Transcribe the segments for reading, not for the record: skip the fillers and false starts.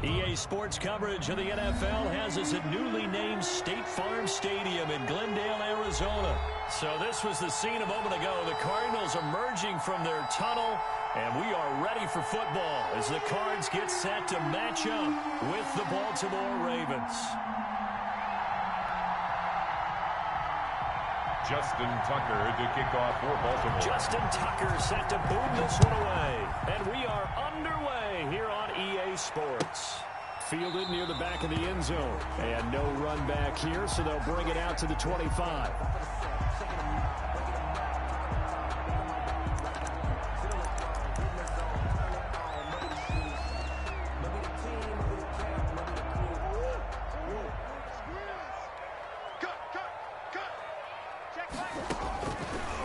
EA Sports coverage of the NFL has us at newly named State Farm Stadium in Glendale, Arizona. So this was the scene a moment ago. The Cardinals emerging from their tunnel, and we are ready for football as the Cards get set to match up with the Baltimore Ravens. Justin Tucker to kick off for Baltimore. Justin Tucker set to boom this one away. And we are underway here on EA Sports. Fielded near the back of the end zone. And no run back here, so they'll bring it out to the 25.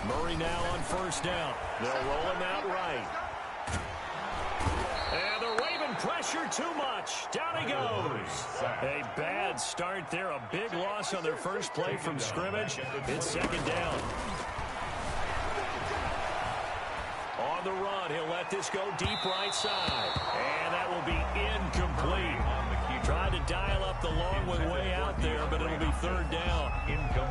Murray now on first down. They'll roll him out right. And they're waving pressure too much. Down he goes. A bad start there. A big loss on their first play from scrimmage. It's second down. On the run, he'll let this go deep right side. And that will be incomplete. Tried to dial up the long one way out there, but it'll be third down.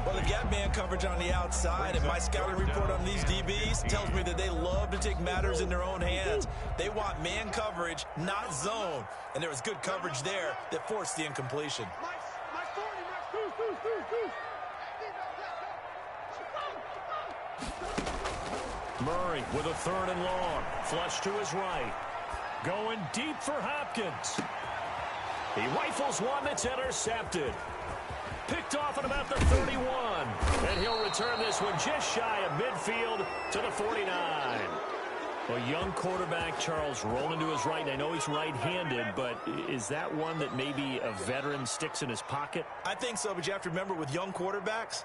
Well, they got man coverage on the outside, and my scouting report on these DBs tells me that they love to take matters in their own hands. They want man coverage, not zone. And there was good coverage there that forced the incompletion. Murray with a third and long. Flush to his right. Going deep for Hopkins. He rifles one that's intercepted. Picked off at about the 31. And he'll return this one just shy of midfield to the 49. A young quarterback, Charles, rolling to his right. And I know he's right-handed, but is that one that maybe a veteran sticks in his pocket? I think so, but you have to remember with young quarterbacks,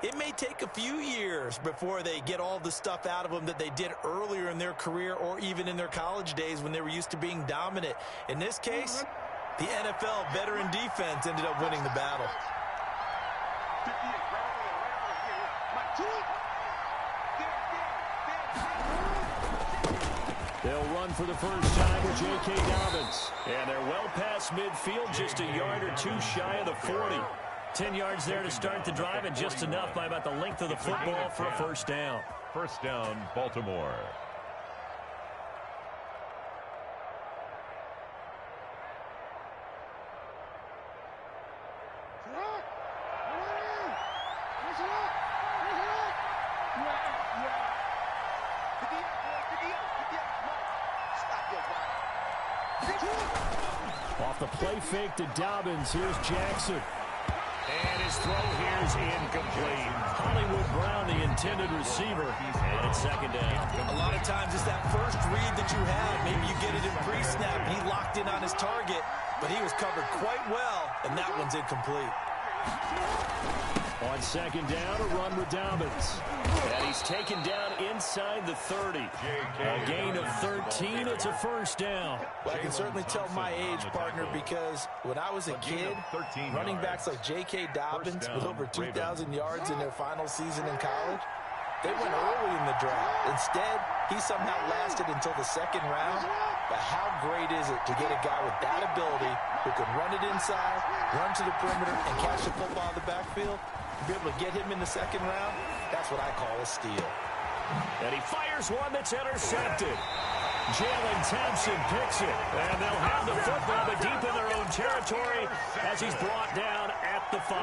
it may take a few years before they get all the stuff out of them that they did earlier in their career or even in their college days when they were used to being dominant. In this case, the NFL veteran defense ended up winning the battle. They'll run for the first time with J.K. Dobbins. And they're well past midfield, just a yard or two shy of the 40. 10 yards there to start the drive, and just enough by about the length of the football for a first down. First down, Baltimore. Off the play fake to Dobbins, here's Jackson. And his throw here is incomplete. Hollywood Brown, the intended receiver, and it's second down. A lot of times it's that first read that you have. Maybe you get it in pre-snap. He locked in on his target, but he was covered quite well, and that one's incomplete. On second down, a run with Dobbins. And he's taken down inside the 30. A gain of 13, it's a first down. Well, I can certainly tell my age, partner, because when I was a kid, running backs like J.K. Dobbins with over 2,000 yards in their final season in college, they went early in the draft. Instead, he somehow lasted until the second round. But how great is it to get a guy with that ability who can run it inside, run to the perimeter, and catch the football in the backfield? To be able to get him in the second round, that's what I call a steal. And he fires one that's intercepted. Jalen Thompson picks it. And they'll have the football, but deep in their own territory as he's brought down at the 5.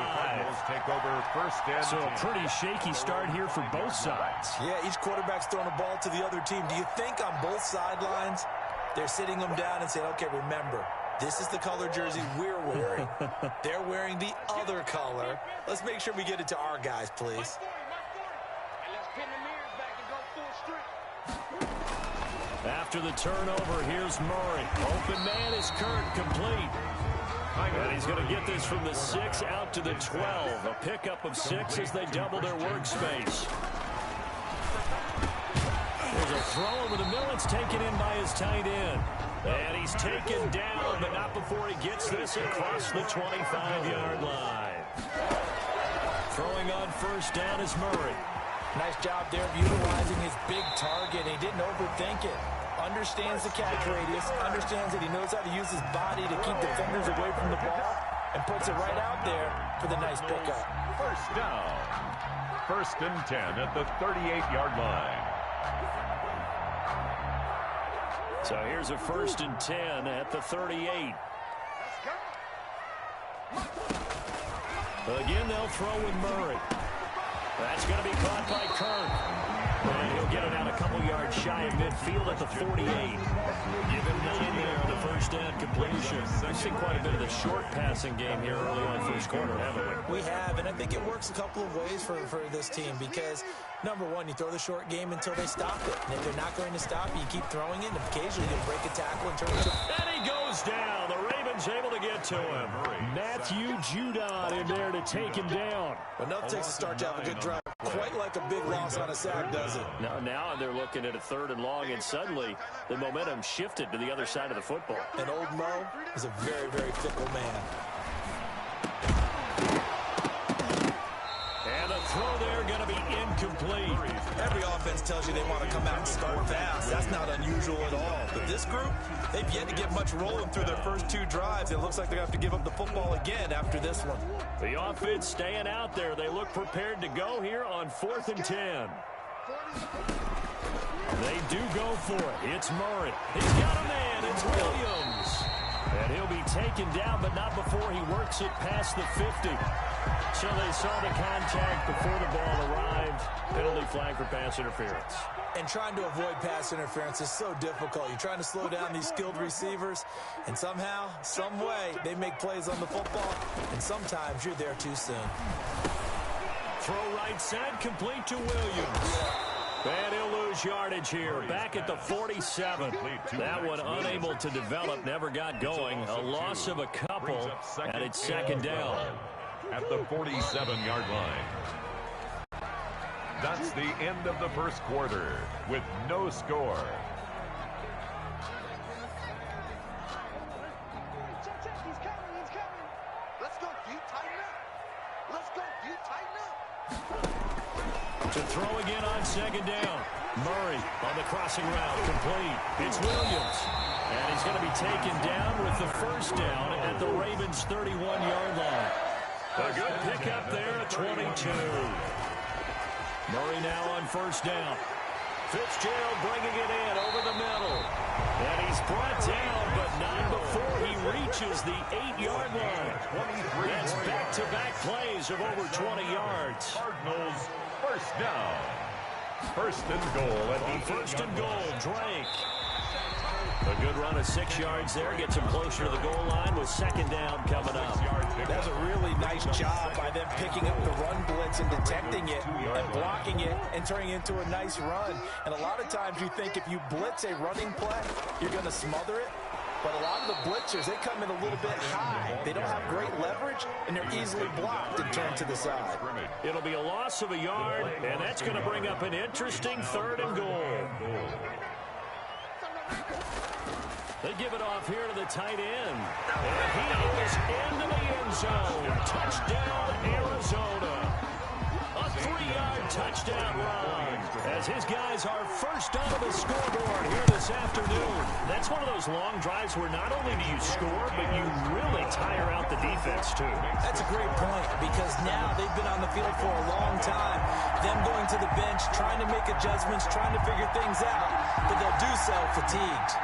Take over first and so a pretty shaky start here for both sides. Yeah, each quarterback's throwing a ball to the other team. Do you think on both sidelines they're sitting them down and saying, okay, remember, this is the color jersey we're wearing. They're wearing the other color. Let's make sure we get it to our guys, please. After the turnover, here's Murray. Open man is Kurt, complete. And he's going to get this from the 6 out to the 12. A pickup of 6 as they double their workspace. There's a throw over the middle. It's taken in by his tight end. And he's taken down, but not before he gets this across the 25-yard line. Throwing on first down is Murray. Nice job there of utilizing his big target. He didn't overthink it. understands the catch radius, understands that he knows how to use his body to keep defenders away from the ball, and puts it right out there for the nice pickup. First down. 1st and 10 at the 38-yard line. So here's a 1st and 10 at the 38. Again, they'll throw with Murray. That's going to be caught by Kirk. And he'll get it out a couple yards shy of midfield at the 48. Give him 9 there on the first down completion. We've seen quite a bit of the short passing game here early on first quarter, haven't we? We have, and I think it works a couple of ways for this team because, number one, you throw the short game until they stop it. And if they're not going to stop it, you keep throwing it, and occasionally you'll break a tackle and turn it. And he goes down. The Ravens able to get to him. Matthew Judon in there to take him down. Enough takes a start to have a good drive. Quite like a big loss on a sack, does it? Now they're looking at a 3rd and long, and suddenly the momentum shifted to the other side of the football. And old Mo is a very, very fickle man. And the throw there going to be incomplete. Every offense tells you they want to come out and start fast. That's not unusual at all. But this group, they've yet to get much rolling through their first 2 drives. It looks like they're going to have to give up the football again after this one. The offense staying out there. They look prepared to go here on 4th and 10. They do go for it. It's Murray. He's got a man. It's Williams. And he'll be taken down, but not before he works it past the 50. So they saw the contact before the ball arrived. Penalty flag for pass interference. And trying to avoid pass interference is so difficult. You're trying to slow down these skilled receivers, and somehow, some way, they make plays on the football, and sometimes you're there too soon. Throw right side, complete to Williams. And he'll lose yardage here, back at the 47. That one unable to develop, never got going. A loss of a couple, and it's 2nd down. At the 47-yard line. That's the end of the first quarter with no score. He's coming. Let's go, deep, tighten up. Let's go, deep, tighten up. To throw again on 2nd down. Murray on the crossing route, complete. It's Williams. And he's going to be taken down with the 1st down at the Ravens' 31-yard line. A good pickup there at 22. Murray now on 1st down. Fitzgerald bringing it in over the middle. And he's brought down, but not before he reaches the 8-yard line. That's back-to-back plays of over 20 yards. Cardinals, 1st down. 1st and goal at the 1st and goal, Drake. A good run of 6 yards there. Gets him closer to the goal line with 2nd down coming up. That's a really nice job by them picking up the run blitz and detecting it and blocking it and turning it into a nice run. And a lot of times you think if you blitz a running play, you're going to smother it. But a lot of the blitzers, they come in a little bit high. They don't have great leverage, and they're easily blocked and turned to the side. It'll be a loss of a yard, and that's going to bring up an interesting 3rd and goal. They give it off here to the tight end. And he is into the end zone. Touchdown, Arizona. A 3-yard touchdown run. As his guys are first onto the scoreboard here this afternoon. That's one of those long drives where not only do you score, but you really tire out the defense, too. That's a great point, because now they've been on the field for a long time. Them going to the bench, trying to make adjustments, trying to figure things out. But they'll do so fatigued.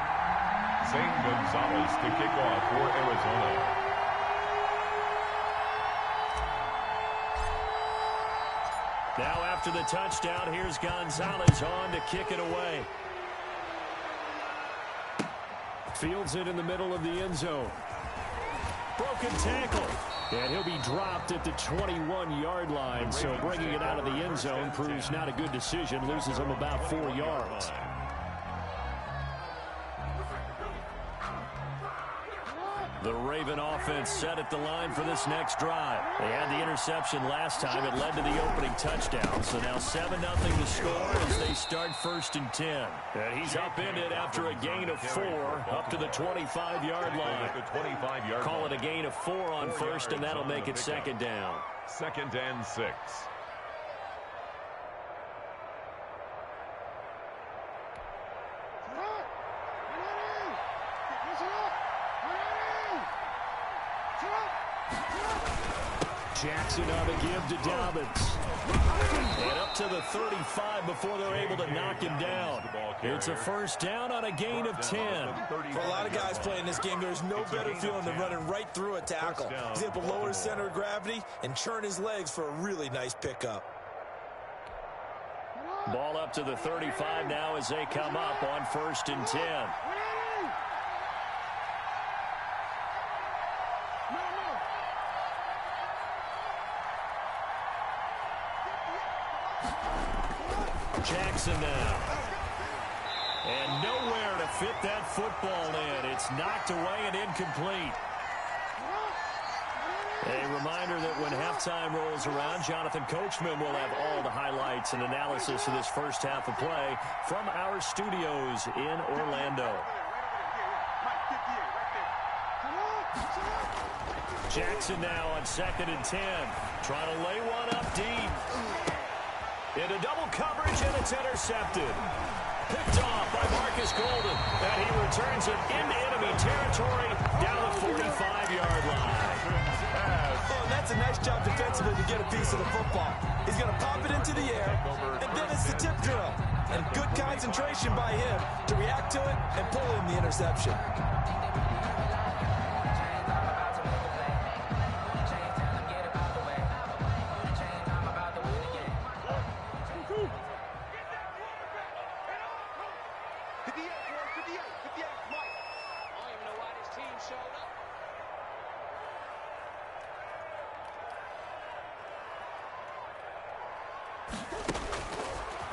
Zane Gonzalez to kick off for Arizona. Now after the touchdown, here's Gonzalez on to kick it away. Fields it in the middle of the end zone. Broken tackle. And he'll be dropped at the 21-yard line. So bringing it out of the end zone proves not a good decision. Loses him about 4 yards. The Raven offense set at the line for this next drive. They had the interception last time. It led to the opening touchdown. So now 7-0 to score as they start 1st and 10. And he's upended after a gain of 4 up to the 25-yard line. Call it a gain of 4 on 1st, and that'll make it 2nd down. 2nd and 6. Jackson on the give to Dobbins. And up to the 35 before they're able to knock him down. It's a first down on a gain of 10. For a lot of guys playing this game, there's no better feeling than running right through a tackle. He's able to lower his center of gravity and churn his legs for a really nice pickup. Ball up to the 35 now as they come up on 1st and 10. Jackson now. And nowhere to fit that football in. It's knocked away and incomplete. A reminder that when halftime rolls around, Jonathan Coachman will have all the highlights and analysis of this first half of play from our studios in Orlando. Jackson now on 2nd and 10. Trying to lay one up deep. Into double coverage, and it's intercepted. Picked off by Marcus Golden. And he returns it into enemy territory down the 45-yard line. Oh, and that's a nice job defensively to get a piece of the football. He's going to pop it into the air, and then it's the tip drill. And good concentration by him to react to it and pull in the interception.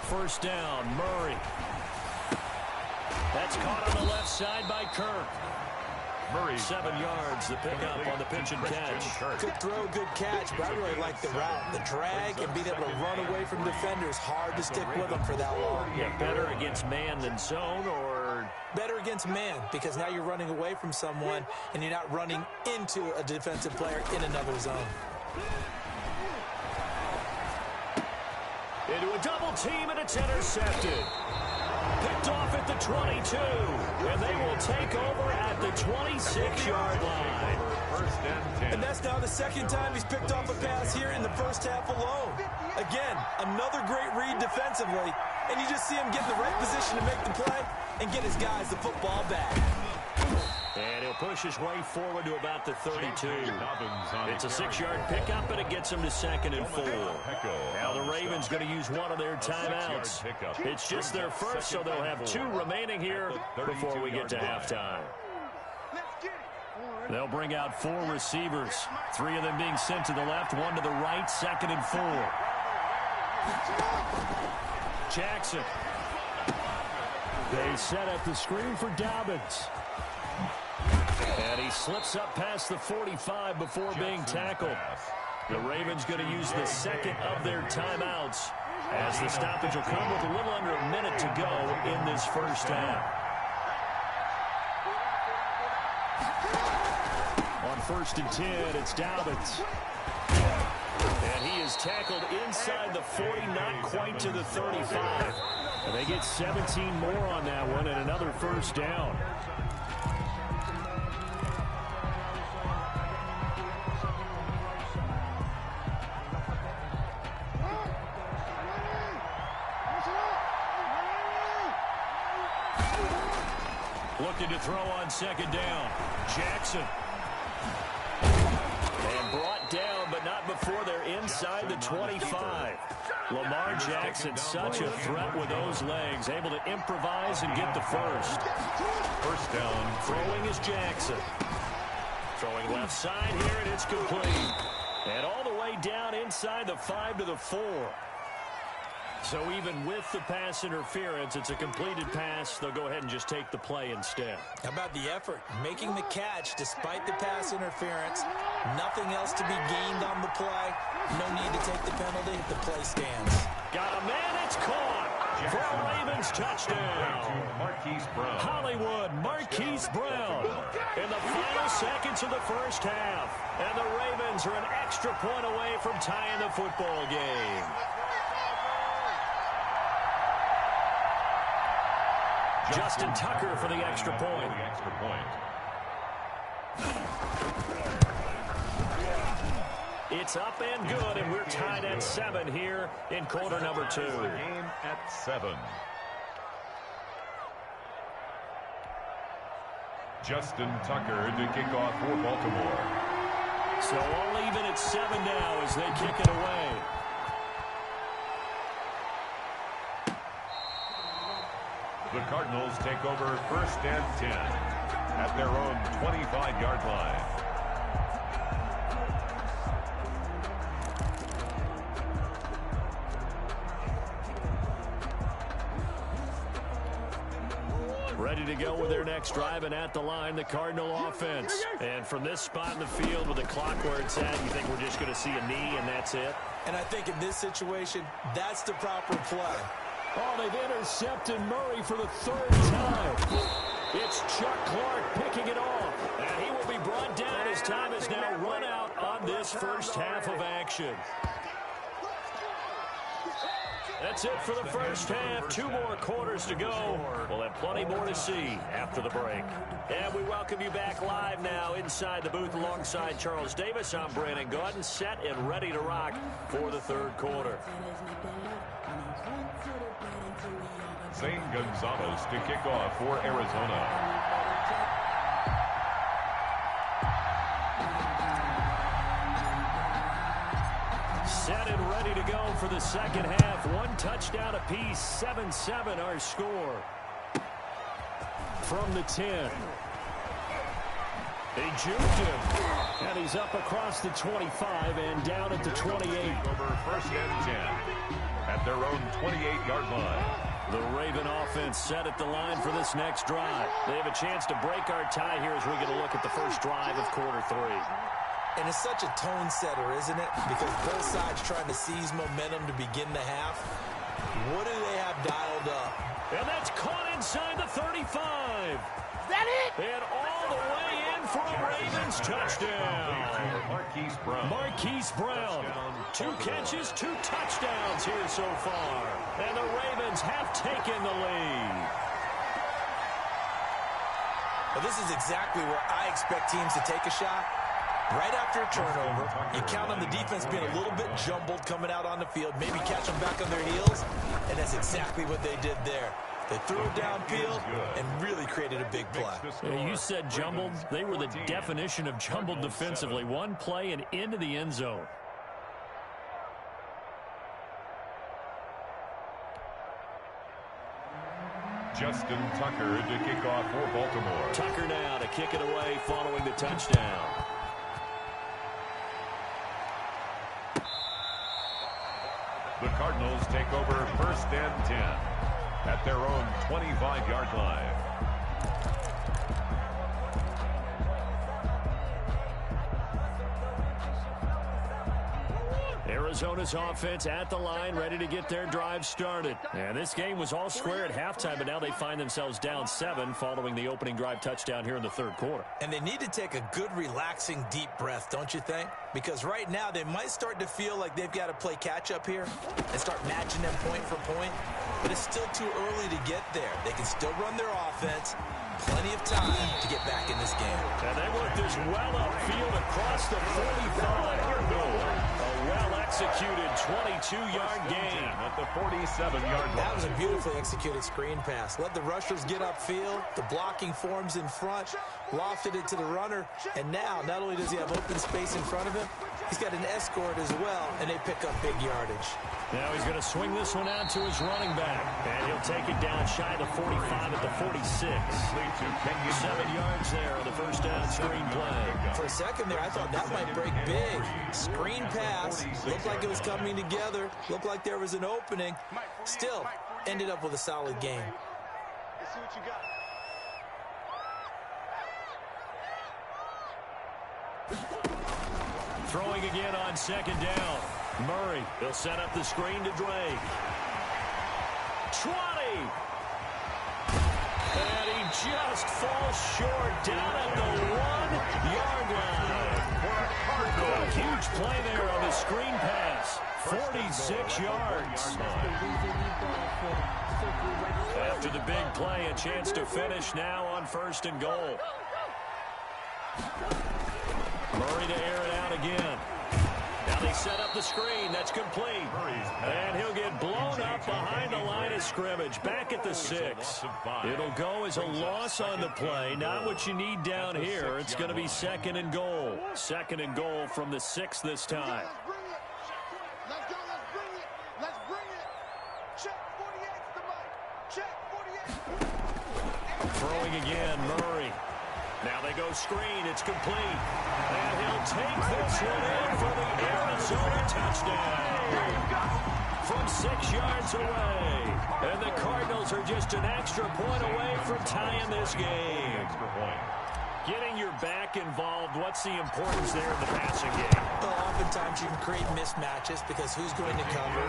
First down, Murray. That's caught on the left side by Kirk. Murray 7 yards, the pickup on the pitch and catch. Good throw, good catch, but I really like the route. The drag and being able to run away from defenders, hard to stick with them for that long. Yeah, better against man than zone, or? Better against man, because now you're running away from someone and you're not running into a defensive player in another zone. Into a double team, and it's intercepted. Picked off at the 22, and they will take over at the 26-yard line. First and 10. And that's now the second time he's picked off a pass here in the first half alone. Again, another great read defensively, and you just see him get in the right position to make the play and get his guys the football back. And he'll push his way forward to about the 32. It's a 6-yard pickup, and it gets him to 2nd and 4. Now the Ravens going to use one of their timeouts. It's just their first, so they'll have 2 remaining here before we get to halftime. They'll bring out 4 receivers, 3 of them being sent to the left, 1 to the right, 2nd and 4. Jackson. They set up the screen for Dobbins. And he slips up past the 45 before being tackled. The Ravens going to use the second of their timeouts as the stoppage will come with a little under a minute to go in this first half. On 1st and 10, it's Dobbins. And he is tackled inside the 40, not quite to the 35. And they get 17 more on that one and another first down. Looking to throw on 2nd down. Jackson. And brought down, but not before they're inside the 25. Lamar Jackson, such a threat with those legs, able to improvise and get the first. First down. Throwing is Jackson. Throwing left side here, and it's complete. And all the way down inside the 5 to the 4. So even with the pass interference, it's a completed pass. They'll go ahead and just take the play instead. How about the effort? Making the catch despite the pass interference. Nothing else to be gained on the play. No need to take the penalty. The play stands. Got a man. It's caught for a Ravens touchdown. Hollywood Marquise Brown in the final seconds of the first half. And the Ravens are an extra point away from tying the football game. Justin Tucker for the extra point. It's up and good, and we're tied at 7 here in quarter number 2. Game at 7. Justin Tucker to kick off for Baltimore. So all even at 7 now as they kick it away. The Cardinals take over 1st and 10 at their own 25-yard line. Ready to go with their next drive, and at the line, the Cardinal offense. And from this spot in the field with the clock where it's at, you think we're just going to see a knee and that's it? And I think in this situation, that's the proper play. Oh, they've intercepted Murray for the 3rd time. It's Chuck Clark picking it off. And he will be brought down as time has now run out on this first half of action. That's it for the first half. 2 more quarters to go. We'll have plenty more to see after the break. And we welcome you back live now inside the booth alongside Charles Davis. I'm BrianAkaDaddyB, set and ready to rock for the 3rd quarter. Zane Gonzalez to kick off for Arizona. Set and ready to go for the second half. 1 touchdown apiece, 7-7 our score. From the 10. He juked him. And he's up across the 25 and down at the 28. Over 1st and 10 at their own 28-yard line. The Raven offense set at the line for this next drive. They have a chance to break our tie here as we get a look at the first drive of quarter 3. And it's such a tone setter, isn't it? Because both sides trying to seize momentum to begin the half. What do they have dialed up? And that's caught inside the 35. Is that it? And all the way in for a Ravens touchdown. Marquise Brown. Marquise Brown. 2 catches, 2 touchdowns here so far. And the Ravens have taken the lead. Well, this is exactly where I expect teams to take a shot. Right after a turnover, you count on the defense being a little bit jumbled coming out on the field, maybe catch them back on their heels, and that's exactly what they did there. They threw it downfield and really created a big play. Yeah, you said jumbled. They were the definition of jumbled defensively. 1 play and into the end zone. Justin Tucker to kick off for Baltimore. Tucker now to kick it away following the touchdown. The Cardinals take over 1st and 10 at their own 25-yard line. Arizona's offense at the line, ready to get their drive started. And this game was all square at halftime, but now they find themselves down 7 following the opening drive touchdown here in the 3rd quarter. And they need to take a good, relaxing, deep breath, don't you think? Because right now they might start to feel like they've got to play catch-up here and start matching them point for point. But it's still too early to get there. They can still run their offense. Plenty of time to get back in this game. And they work this well upfield across the 45-yard goal. A well-executed 22-yard gain at the 47-yard line. That was a beautifully executed screen pass. Let the rushers get upfield. The blocking forms in front. Lofted it to the runner. And now, not only does he have open space in front of him, he's got an escort as well, and they pick up big yardage. Now he's going to swing this one out to his running back. And he'll take it down shy of the 45 at the 46. 7 yards there on the first down screen play. For a second there, I thought that might break big. Screen pass. Looked like it was coming together. Looked like there was an opening. Still, ended up with a solid game. Let's see what you got. Throwing again on 2nd down. Murray, he'll set up the screen to Drake. 20. And he just falls short down at the 1-yard line. A huge play there on the screen pass. 46 yards. After the big play, a chance to finish now on 1st and goal. Murray to air it out again. Now they set up the screen. That's complete. And he'll get blown up behind the line of scrimmage. Back at the 6. It'll go as a loss on the play. Not what you need down here. It's going to be 2nd and goal. 2nd and goal from the 6 this time. Let's go, let's bring it. Let's bring it. Check 48's the mic. Check 48. Throwing again, Murray. Now they go screen. It's complete. And he'll take this one in for the Arizona touchdown. From 6 yards away. And the Cardinals are just an extra point away from tying this game. Getting your back involved, what's the importance there in the passing game? Well, oftentimes you can create mismatches because who's going to cover,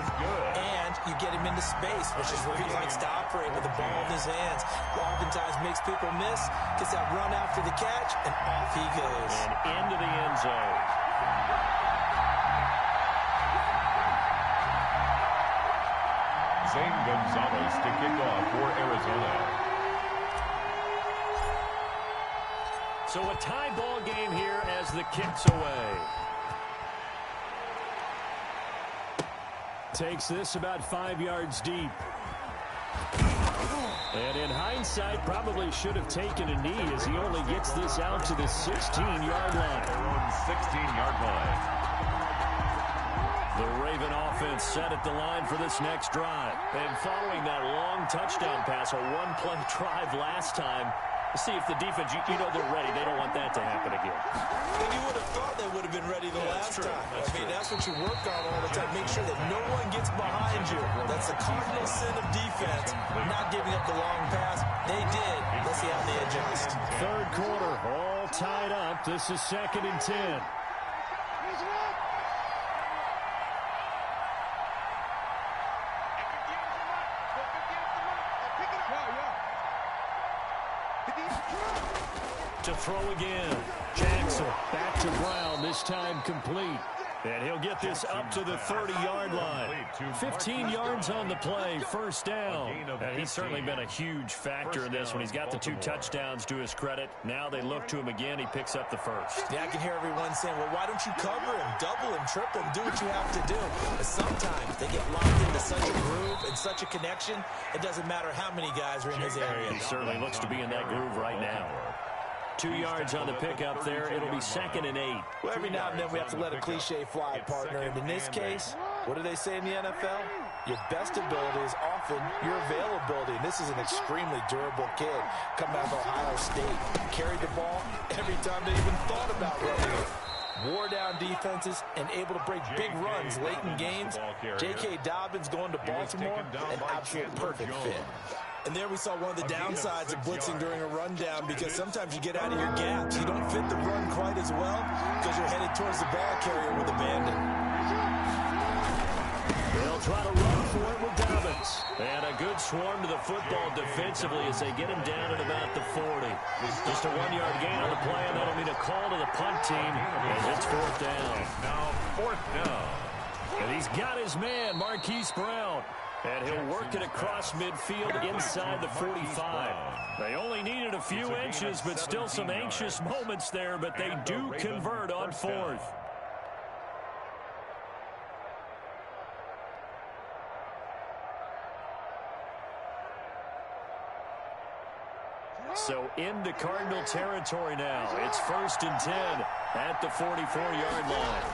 and you get him into space, which is where he likes to operate with the ball in his hands. Oftentimes makes people miss, gets that run after the catch, and off he goes. And into the end zone. Zane Gonzalez to kick off for Arizona. So a tie ball game here as the kick's away. Takes this about 5 yards deep. And in hindsight, probably should have taken a knee as he only gets this out to the 16-yard line. 16-yard line. The Raven offense set at the line for this next drive. And following that long touchdown pass, a one-play drive last time, see if the defense, you know they're ready. They don't want that to happen again. And you would have thought they would have been ready the last time. That's what you work on all the time. Make sure that no one gets behind you. That's the cardinal sin of defense, not giving up the long pass. They did. Let's see how they adjust. Third quarter, all tied up. This is 2nd and 10. To throw again. Jackson back to Brown, this time complete. And he'll get this up to the 30-yard line. 15 yards on the play, first down. And he's certainly been a huge factor in this one. He's got the 2 touchdowns to his credit. Now they look to him again. He picks up the first. Yeah, I can hear everyone saying, well, why don't you cover him, double him, triple him, do what you have to do. But sometimes they get locked into such a groove and such a connection, it doesn't matter how many guys are in his area. He certainly looks to be in that groove right now. 2 yards on the pickup there. It'll be 2nd and 8. Well, every now and then we have to let a cliche fly, partner. And in this case, what do they say in the NFL? Your best ability is often your availability. And this is an extremely durable kid coming out of Ohio State. Carried the ball every time they even thought about running it. Wore down defenses and able to break big runs late in games. J.K. Dobbins going to Baltimore, an absolute perfect fit. And there we saw one of the downsides of blitzing during a rundown, because sometimes you get out of your gaps. You don't fit the run quite as well because you're headed towards the ball carrier with abandon. They'll try to run for it with Dobbins. And a good swarm to the football defensively as they get him down at about the 40. Just a 1-yard gain on the play, and that'll mean a call to the punt team as it's 4th down. Now 4th down. And he's got his man, Marquise Brown. And he'll work it across midfield inside the 45. They only needed a few inches, but still some anxious moments there, but they do convert on 4th. So into Cardinal territory now. It's 1st and 10 at the 44-yard line.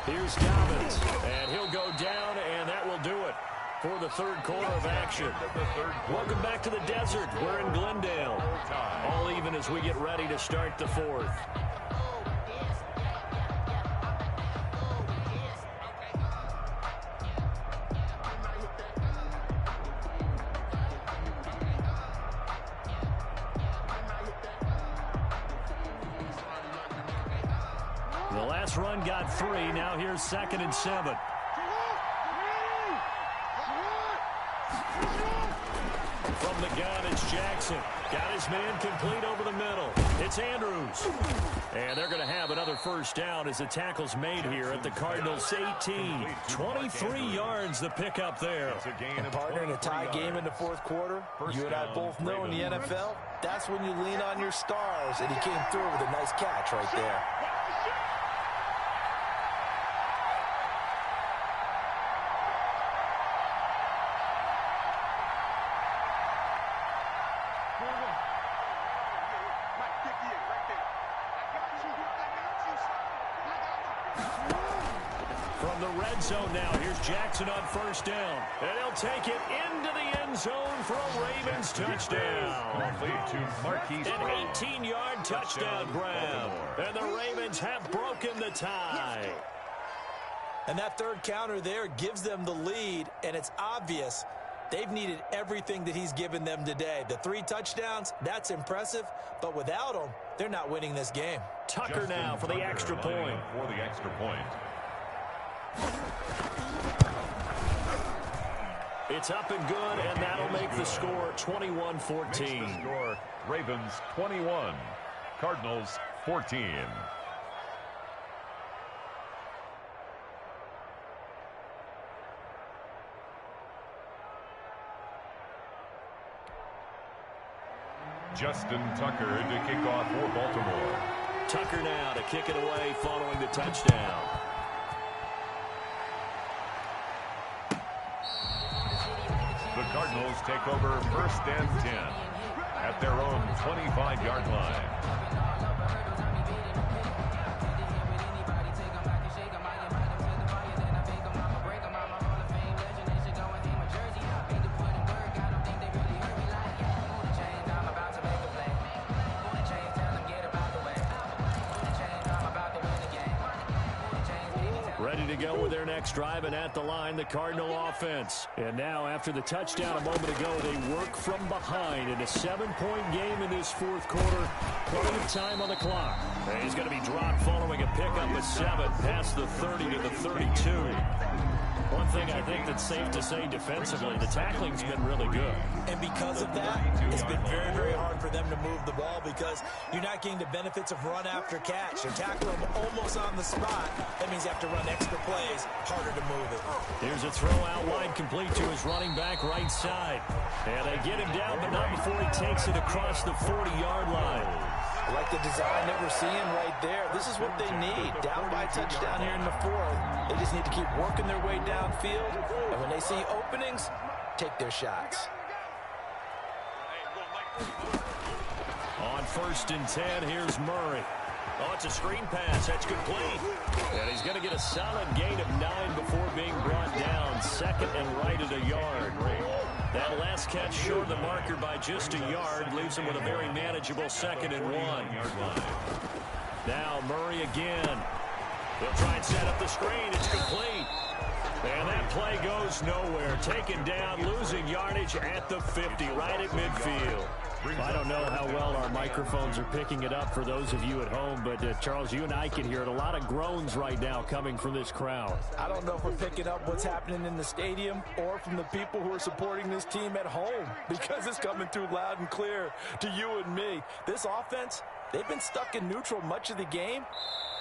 Here's Dobbins, and he'll go down, and that will do it for the 3rd quarter of action. Welcome back to the desert. We're in Glendale. All even as we get ready to start the 4th. The last run got 3. Now here's 2nd and 7. From the gun, it's Jackson. Got his man complete over the middle. It's Andrews. And they're going to have another first down as the tackle's made here at the Cardinals' 18. 23 yards the pickup there. And partner, in a tie game in the 4th quarter, you and I both know in the NFL, that's when you lean on your stars. And he came through with a nice catch right there. the red zone now. Here's Jackson on first down. And he'll take it into the end zone for a Ravens touchdown. An 18-yard touchdown grab. And the Ravens have broken the tie. And that third counter there gives them the lead, and it's obvious they've needed everything that he's given them today. The 3 touchdowns, that's impressive, but without him, they're not winning this game. Tucker now for the extra point. It's up and good, and that'll make the score 21-14. Ravens 21, Cardinals 14. Justin Tucker to kick off for Baltimore. Tucker now to kick it away following the touchdown. The Cardinals take over 1st and 10 at their own 25-yard line. Ready to go with their next drive, and at the line, the Cardinal offense. And now, after the touchdown a moment ago, they work from behind in a 7-point game in this 4th quarter. Plenty of time on the clock. And he's going to be dropped following a pickup of 7 past the 30 to the 32. One thing I think that's safe to say defensively, the tackling's been really good. And because of that, it's been very, very hard for them to move the ball because you're not getting the benefits of run after catch. You're tackling them almost on the spot. That means you have to run extra plays, harder to move it. Here's a throw out wide, complete to his running back right side. And they get him down, but not before he takes it across the 40-yard line. I like the design that we're seeing right there. This is what they need. Down by touchdown here in the 4th. They just need to keep working their way downfield. And when they see openings, take their shots. On 1st and 10, here's Murray. Oh, it's a screen pass. That's complete. And he's going to get a solid gain of 9 before being brought down. 2nd and right at a yard. That last catch short of the marker by just a yard leaves him with a very manageable 2nd and 1. Now Murray again. They'll try and set up the screen. It's complete. And that play goes nowhere. Taken down, losing yardage at the 50, right at midfield. I don't know how well our microphones are picking it up for those of you at home, but Charles, you and I can hear it. A lot of groans right now coming from this crowd. I don't know if we're picking up what's happening in the stadium or from the people who are supporting this team at home, because it's coming through loud and clear to you and me. This offense, they've been stuck in neutral much of the game,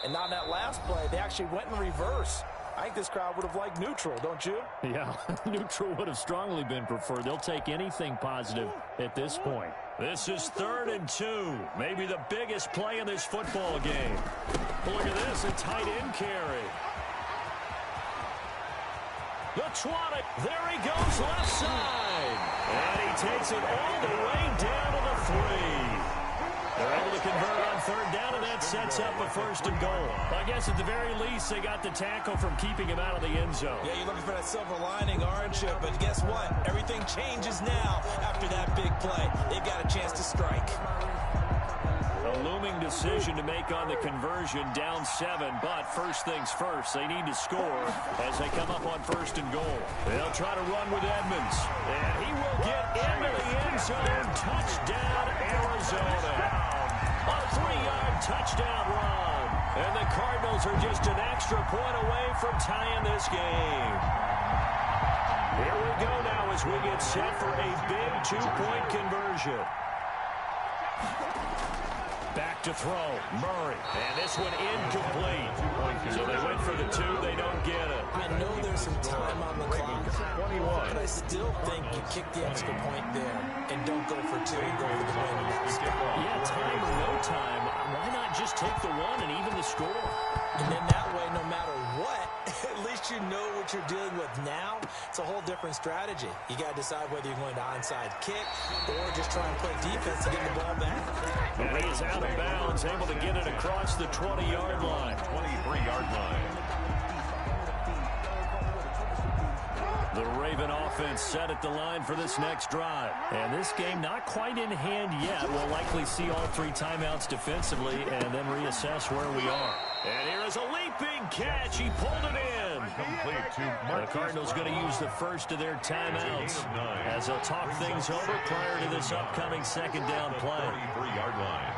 and on that last play, they actually went in reverse. I think this crowd would have liked neutral, don't you? Yeah, neutral would have strongly been preferred. They'll take anything positive at this point. This is 3rd and 2. Maybe the biggest play in this football game. Look at this, a tight end carry. The 20. There he goes left side. And he takes it all the way down to the 3. They're able to convert on 3rd down, and that sets up a 1st and goal. I guess at the very least, they got the tackle from keeping him out of the end zone. Yeah, you're looking for that silver lining, aren't you? But guess what? Everything changes now after that big play. They've got a chance to strike. A looming decision to make on the conversion, down 7, but first things first, they need to score as they come up on 1st and goal. They'll try to run with Edmonds, and he will get into the end zone. Touchdown, Arizona. A 3-yard touchdown run, and the Cardinals are just an extra point away from tying this game. Here we go now as we get set for a big 2-point conversion. Back to throw, Murray, and this one incomplete. So they went for the 2, they don't get it. I know there's some time on the clock, but I still think you kick the extra point there and don't go for 2 and go for the win in that spot. Yeah, time or no time, why not just take the 1 and even the score? And then that way, no matter what, at least you know what you're dealing with now. It's a whole different strategy. You got to decide whether you're going to onside kick or just try and play defense and get the ball back. And he is out of bounds, able to get it across the 20-yard line. 23-yard line. The Raven offense set at the line for this next drive. And this game not quite in hand yet. We'll likely see all 3 timeouts defensively and then reassess where we are. And here is a leaping catch. He pulled it in. The Cardinals going to use the first of their timeouts as they'll talk things over prior to this upcoming second down play. 33-yard line.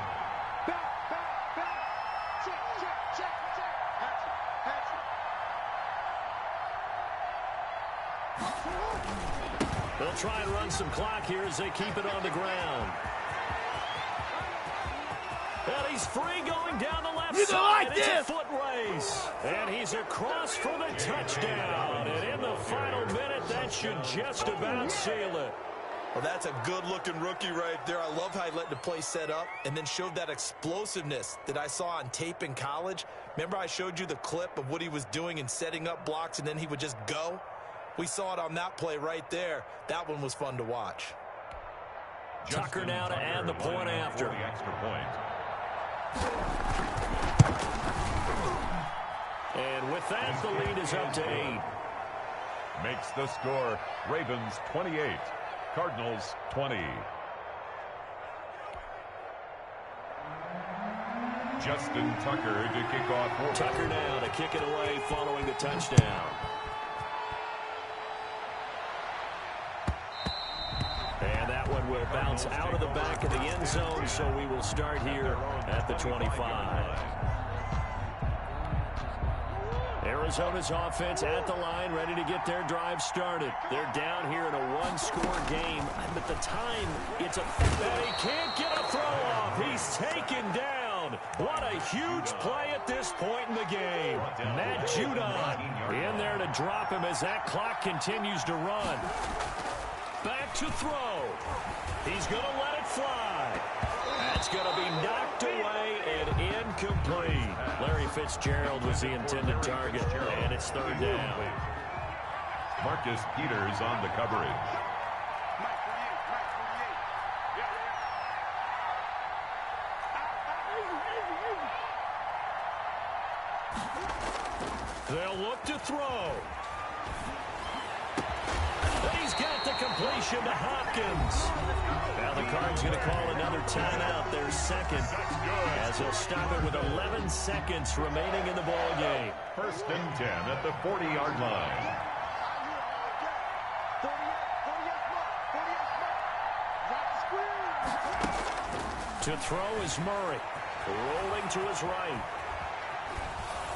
They'll try and run some clock here as they keep it on the ground. And he's free going down the left side. It's a foot race. And he's across for the touchdown. And in the final minute, that should just about seal it. Well, that's a good-looking rookie right there. I love how he let the play set up and then showed that explosiveness that I saw on tape in college. Remember I showed you the clip of what he was doing and setting up blocks, and then he would just go? We saw it on that play right there. That one was fun to watch. Tucker now to add the point after. The extra point. And with that, the lead is up to 8. Makes the score Ravens 28, Cardinals 20. Justin Tucker to kick off. Tucker now to kick it away following the touchdown. And that one will bounce out of the back of the end zone, so we will start here at the 25. Arizona's offense at the line, ready to get their drive started. They're down here in a one-score game. At the time, it's a... And he can't get a throw off. He's taken down. What a huge play at this point in the game. Matt Judon in there to drop him as that clock continues to run. Back to throw. He's going to let it fly. That's going to be knocked away and incomplete. Larry Fitzgerald was the intended target, and it's third down. Marcus Peters on the coverage. They'll look to throw. He's got the completion to Hopkins. Now the Cards going to call another timeout, their second, as they'll stop it with 11 seconds remaining in the ball game. First and 10 at the 40-yard line. To throw is Murray, rolling to his right.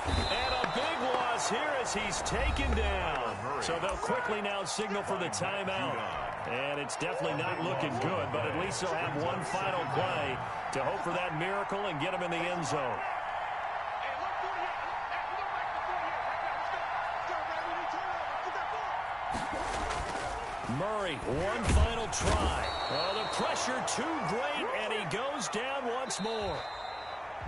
And a big loss here as he's taken down. So they'll quickly now signal for the timeout. And it's definitely not looking good, but at least they'll have one final play to hope for that miracle and get him in the end zone. Murray, one final try. Oh, the pressure too great, and he goes down once more.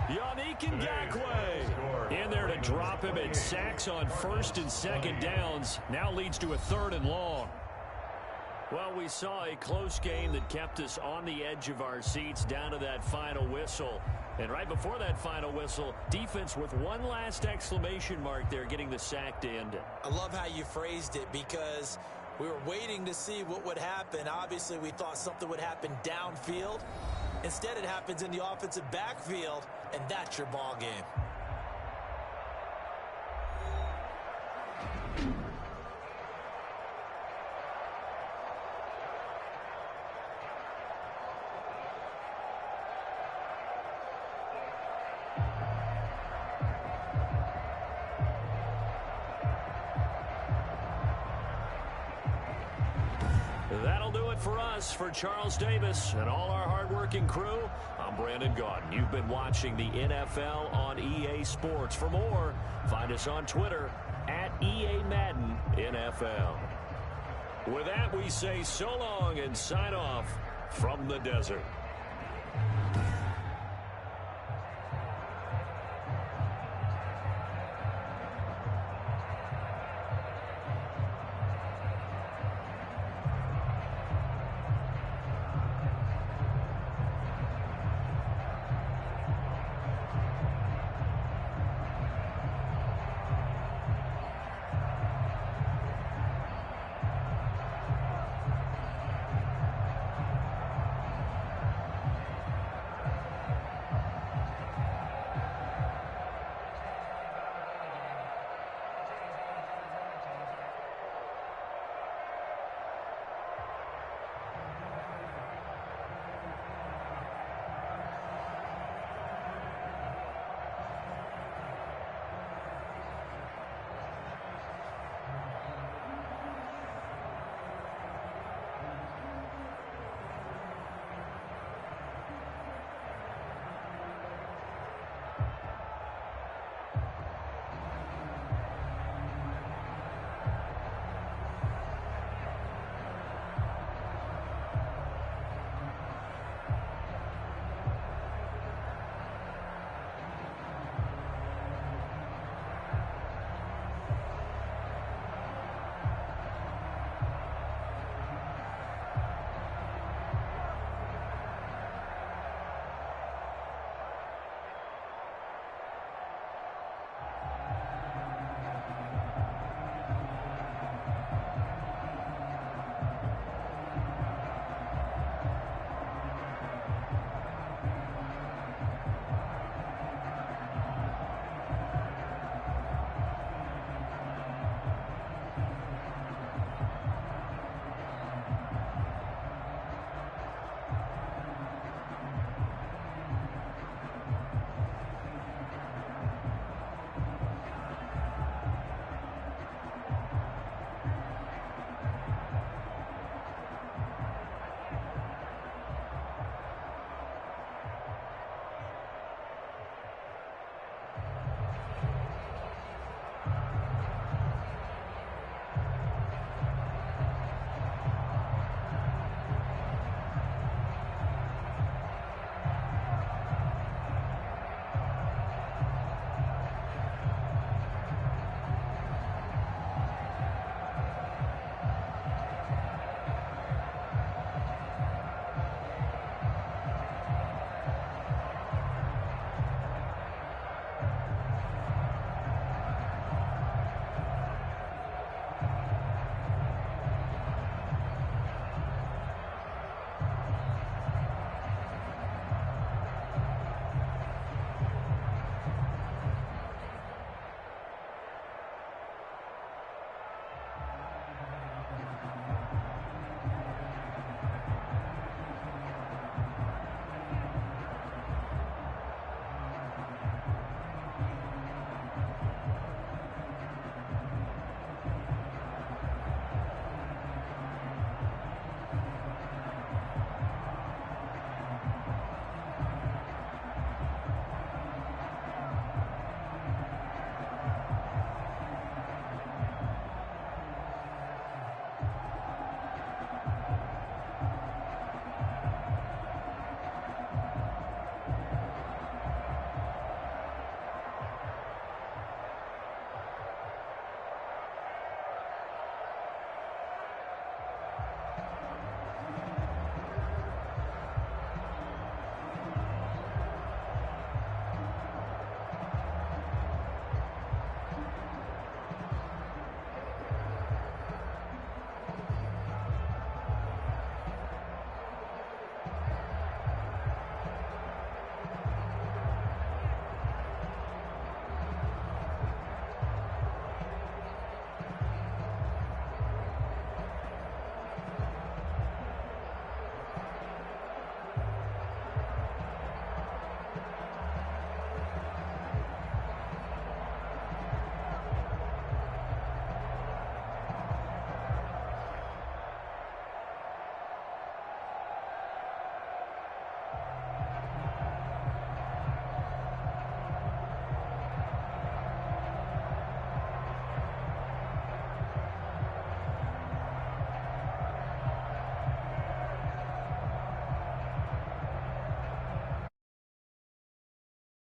Yannick Ngakoue in there to drop him, and sacks on first and second downs. Now leads to a third and long. Well, we saw a close game that kept us on the edge of our seats down to that final whistle. And right before that final whistle, defense with one last exclamation mark there, getting the sack to end it. I love how you phrased it, because we were waiting to see what would happen. Obviously, we thought something would happen downfield. Instead, it happens in the offensive backfield, and that's your ball game. That'll do it for us. For Charles Davis and all our hardworking crew, I'm Brandon Gaudin. You've been watching the NFL on EA Sports. For more, find us on Twitter at EA Madden NFL. With that, we say so long and sign off from the desert.